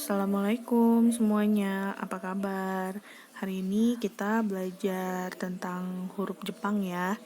Assalamualaikum semuanya, apa kabar? Hari ini kita belajar tentang huruf Jepang ya.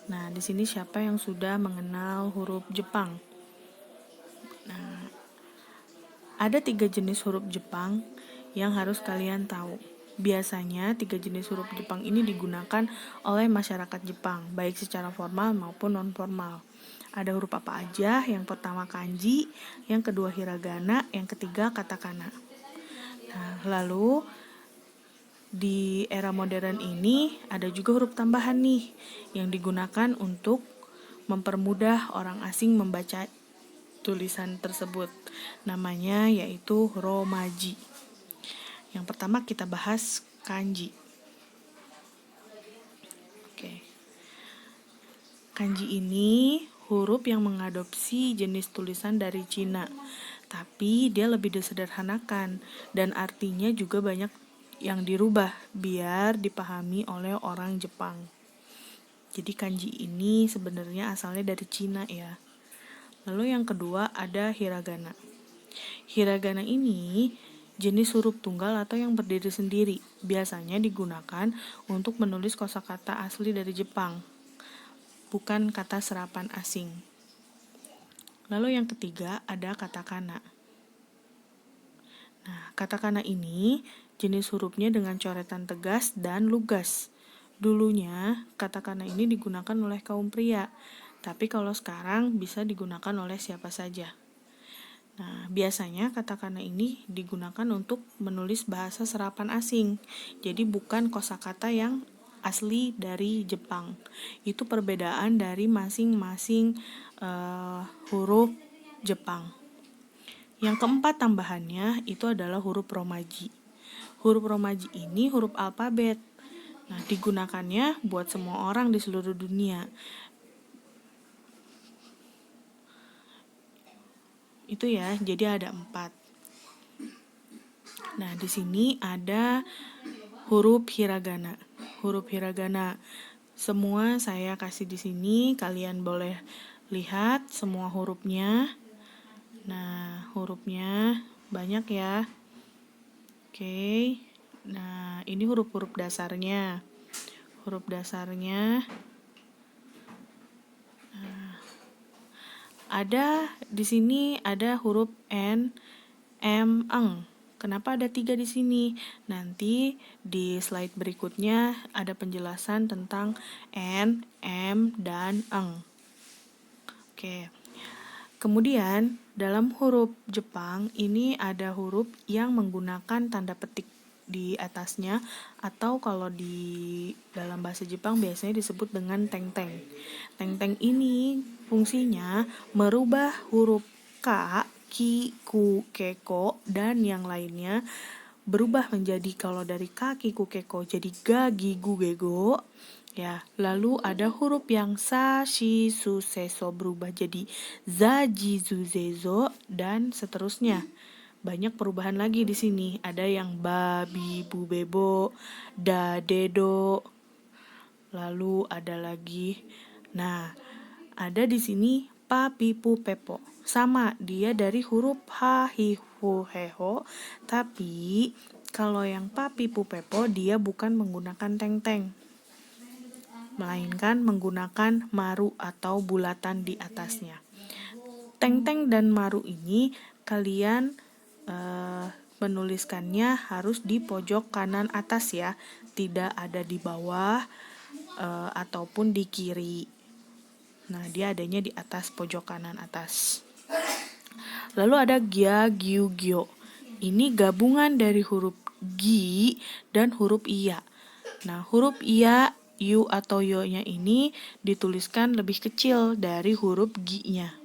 Nah, di sini siapa yang sudah mengenal huruf Jepang? Ada 3 jenis huruf Jepang yang harus kalian tahu. Biasanya 3 jenis huruf Jepang ini digunakan oleh masyarakat Jepang, baik secara formal maupun non-formal. Ada huruf apa aja? Yang pertama kanji, yang kedua hiragana, yang ketiga katakana. Nah, lalu di era modern ini ada juga huruf tambahan nih yang digunakan untuk mempermudah orang asing membaca tulisan tersebut. Namanya yaitu romaji. Yang pertama kita bahas kanji. Oke. Kanji ini huruf yang mengadopsi jenis tulisan dari Cina. Tapi dia lebih disederhanakan dan artinya juga banyak yang dirubah biar dipahami oleh orang Jepang. Jadi kanji ini sebenarnya asalnya dari Cina ya. Lalu yang kedua ada hiragana. Hiragana ini jenis huruf tunggal atau yang berdiri sendiri. Biasanya digunakan untuk menulis kosakata asli dari Jepang, bukan kata serapan asing. Lalu yang ketiga ada katakana. Nah, katakana ini jenis hurufnya dengan coretan tegas dan lugas. Dulunya, katakana ini digunakan oleh kaum pria, tapi kalau sekarang bisa digunakan oleh siapa saja. Nah, biasanya katakana ini digunakan untuk menulis bahasa serapan asing. Jadi bukan kosakata yang asli dari Jepang. Itu perbedaan dari masing-masing huruf Jepang. Yang keempat tambahannya itu adalah huruf romaji. Huruf romaji ini huruf alfabet. Nah, digunakannya buat semua orang di seluruh dunia. Itu ya, jadi ada 4. Nah, di sini ada huruf hiragana. Huruf hiragana semua saya kasih di sini, kalian boleh lihat semua hurufnya. Nah, hurufnya banyak ya. Oke. Nah, ini huruf-huruf dasarnya. Huruf dasarnya ada di sini ada huruf N, M, eng. Kenapa ada 3 di sini? Nanti di slide berikutnya ada penjelasan tentang N, M, dan eng. Oke. Kemudian dalam huruf Jepang ini ada huruf yang menggunakan tanda petik di atasnya, atau kalau di dalam bahasa Jepang biasanya disebut dengan teng-teng. Teng-teng ini fungsinya merubah huruf K, Ki, Ku, Keko, dan yang lainnya berubah menjadi, kalau dari Ka, Ki, Ku, Keko jadi Ga, Gi, Gu, Gego. Ya, lalu ada huruf yang sa, shi, su, se, so berubah jadi za, ji, zu, ze, zo, dan seterusnya. Banyak perubahan lagi di sini. Ada yang ba, bi, bu, bebo, da, dedo. Lalu ada lagi. Nah, ada di sini pa, pi, pu, pepo. Sama, dia dari huruf ha, hi, hu, he, ho. Tapi kalau yang pa, pi, pu, pepo dia bukan menggunakan teng-teng, melainkan menggunakan maru atau bulatan di atasnya. Teng-teng dan maru ini kalian menuliskannya harus di pojok kanan atas ya, tidak ada di bawah ataupun di kiri. Nah, dia adanya di atas pojok kanan atas. Lalu ada gia, giu, gyo. Ini gabungan dari huruf gi dan huruf iya. Nah, huruf iya, yu atau yo-nya ini dituliskan lebih kecil dari huruf gi-nya.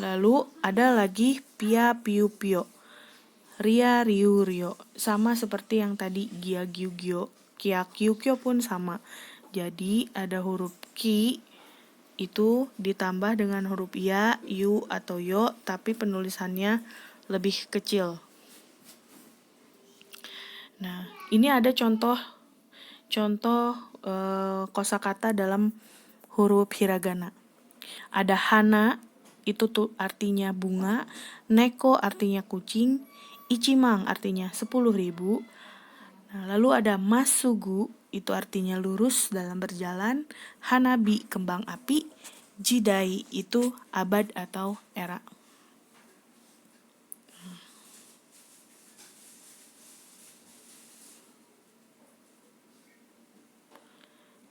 Lalu ada lagi pia, piu, pio. Ria, riu, rio. Sama seperti yang tadi gia, giu, gyo. Kia, kiu, kyo pun sama. Jadi ada huruf ki itu ditambah dengan huruf ya, yu atau yo, tapi penulisannya lebih kecil. Nah, ini ada contoh kosakata dalam huruf hiragana. Ada hana, itu tuh artinya bunga, neko artinya kucing, ichimang artinya 10.000. Nah, lalu ada masugu, itu artinya lurus dalam berjalan, hanabi kembang api, jidai itu abad atau era.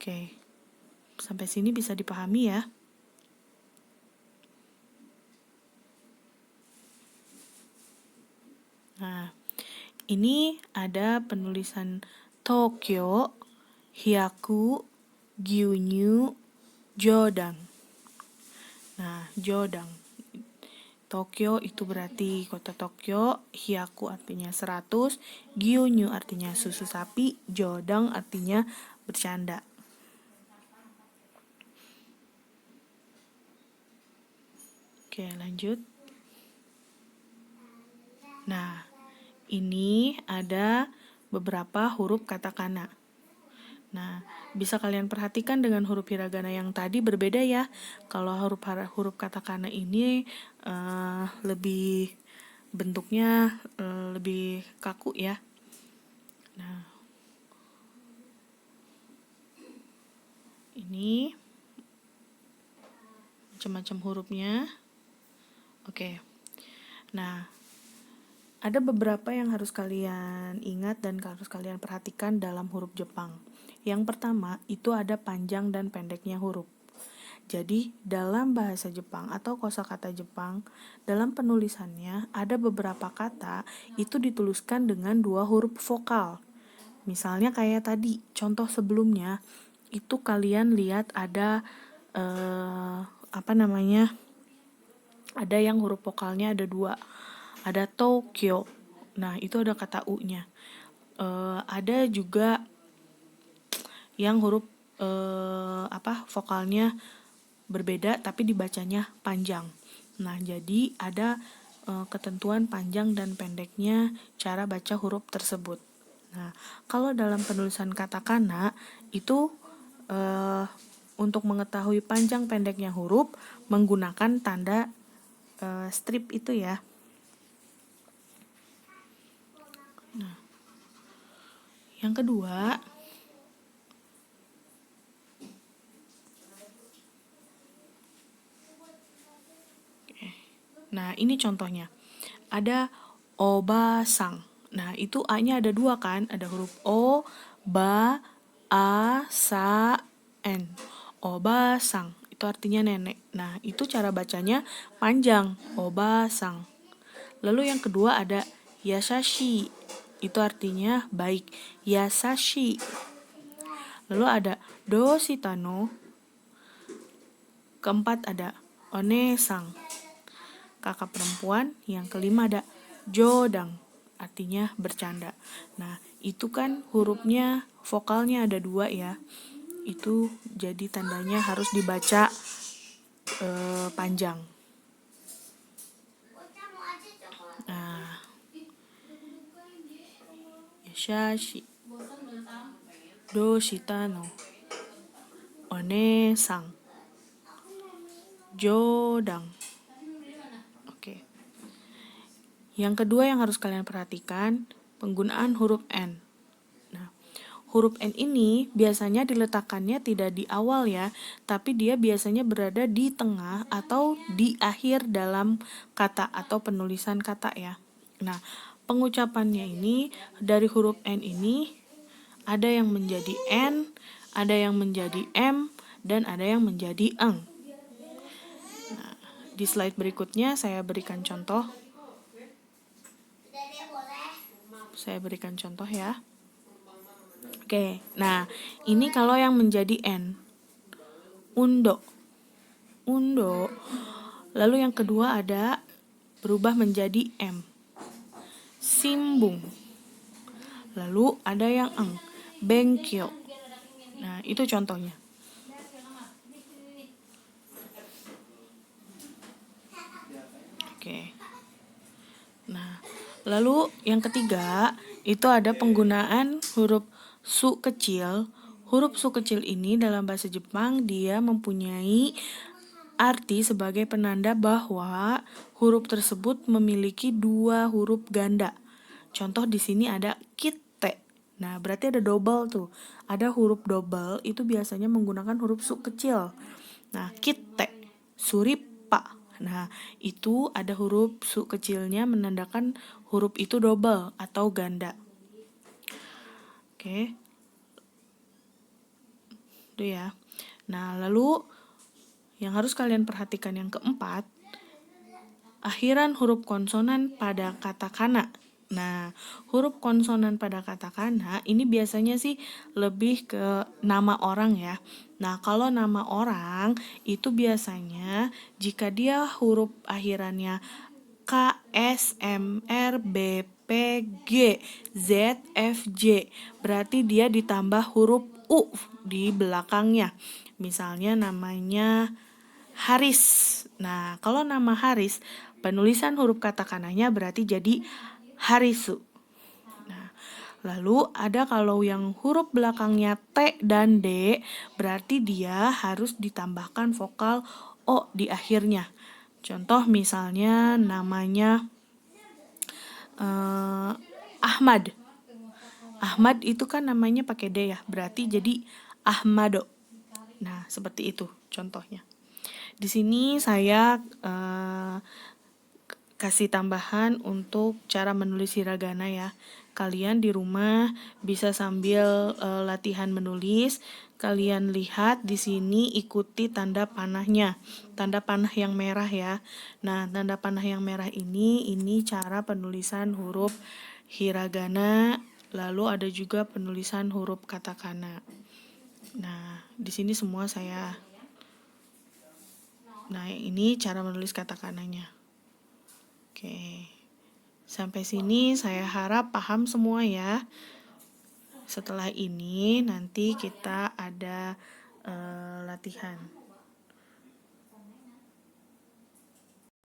Oke, sampai sini bisa dipahami ya. Nah, ini ada penulisan Tokyo, Hyaku, Gyunyu, Jodang. Nah, Jodang. Tokyo itu berarti kota Tokyo, Hyaku artinya 100, Gyunyu artinya susu sapi, Jodang artinya bercanda. Oke, lanjut. Nah, ini ada beberapa huruf katakana. Nah, bisa kalian perhatikan dengan huruf hiragana yang tadi berbeda ya. Kalau huruf katakana ini lebih bentuknya lebih kaku ya. Nah, ini macam-macam hurufnya. Oke. Nah, ada beberapa yang harus kalian ingat dan harus kalian perhatikan dalam huruf Jepang. Yang pertama, itu ada panjang dan pendeknya huruf. Jadi, dalam bahasa Jepang atau kosakata Jepang, dalam penulisannya ada beberapa kata itu dituliskan dengan 2 huruf vokal. Misalnya kayak tadi, contoh sebelumnya, itu kalian lihat ada ada yang huruf vokalnya ada 2. Ada Tokyo. Nah, itu ada kata U-nya. Ada juga yang huruf vokalnya berbeda tapi dibacanya panjang. Nah, jadi ada ketentuan panjang dan pendeknya cara baca huruf tersebut. Nah, kalau dalam penulisan katakana itu untuk mengetahui panjang pendeknya huruf menggunakan tanda strip itu ya. Nah, yang kedua, nah ini contohnya. Ada obasang. Nah, itu A-nya ada 2 kan? Ada huruf O, ba, a, sa, n. Obasang. Itu artinya nenek. Nah, itu cara bacanya panjang. Obasang. Lalu yang kedua ada yasashi. Itu artinya baik. Yasashi. Lalu ada doshitano. Keempat ada onesang. Kakak perempuan. Yang kelima ada jodang, artinya bercanda. Nah, itu kan hurufnya vokalnya ada 2 ya. Itu jadi tandanya harus dibaca panjang. Nah, yashashi, doshitano, onesang, jodang. Oke. Yang kedua yang harus kalian perhatikan, penggunaan huruf N. Nah, huruf N ini biasanya diletakkannya tidak di awal ya, tapi dia biasanya berada di tengah atau di akhir dalam kata atau penulisan kata ya. Nah, pengucapannya ini dari huruf N ini ada yang menjadi N, ada yang menjadi M, dan ada yang menjadi eng. Nah, di slide berikutnya saya berikan contoh. Ya. Oke, nah ini kalau yang menjadi N. Undo. Lalu yang kedua ada berubah menjadi M. Simbung. Lalu ada yang eng. Benkyo. Nah, itu contohnya. Oke. Nah, lalu yang ketiga itu ada penggunaan huruf su kecil. Huruf su kecil ini dalam bahasa Jepang dia mempunyai arti sebagai penanda bahwa huruf tersebut memiliki dua huruf ganda. Contoh di sini ada kite. Nah, berarti ada double tuh. Ada huruf double itu biasanya menggunakan huruf su kecil. Nah, kite, suripa. Nah, itu ada huruf su kecilnya menandakan huruf itu double atau ganda. Oke. Itu ya. Nah, lalu yang harus kalian perhatikan yang keempat, akhiran huruf konsonan pada kata kana. Nah, huruf konsonan pada kata kana ini biasanya sih lebih ke nama orang ya. Nah, kalau nama orang itu biasanya jika dia huruf akhirannya K, S, M, R, B, P, G, Z, F, J, berarti dia ditambah huruf U di belakangnya. Misalnya namanya Haris. Nah, kalau nama Haris, penulisan huruf katakananya berarti jadi Harisu. Nah, lalu ada kalau yang huruf belakangnya T dan D, berarti dia harus ditambahkan vokal O di akhirnya. Contoh misalnya namanya Ahmad. Ahmad itu kan namanya pakai D ya, berarti jadi Ahmado. Nah, seperti itu contohnya. Di sini saya kasih tambahan untuk cara menulis hiragana ya. Kalian di rumah bisa sambil latihan menulis, kalian lihat di sini ikuti tanda panahnya. Tanda panah yang merah ya. Nah, tanda panah yang merah ini cara penulisan huruf hiragana, lalu ada juga penulisan huruf katakana. Nah, di sini semua saya. Nah, ini cara menulis katakananya. Oke. Sampai sini saya harap paham semua ya. Setelah ini nanti kita ada latihan.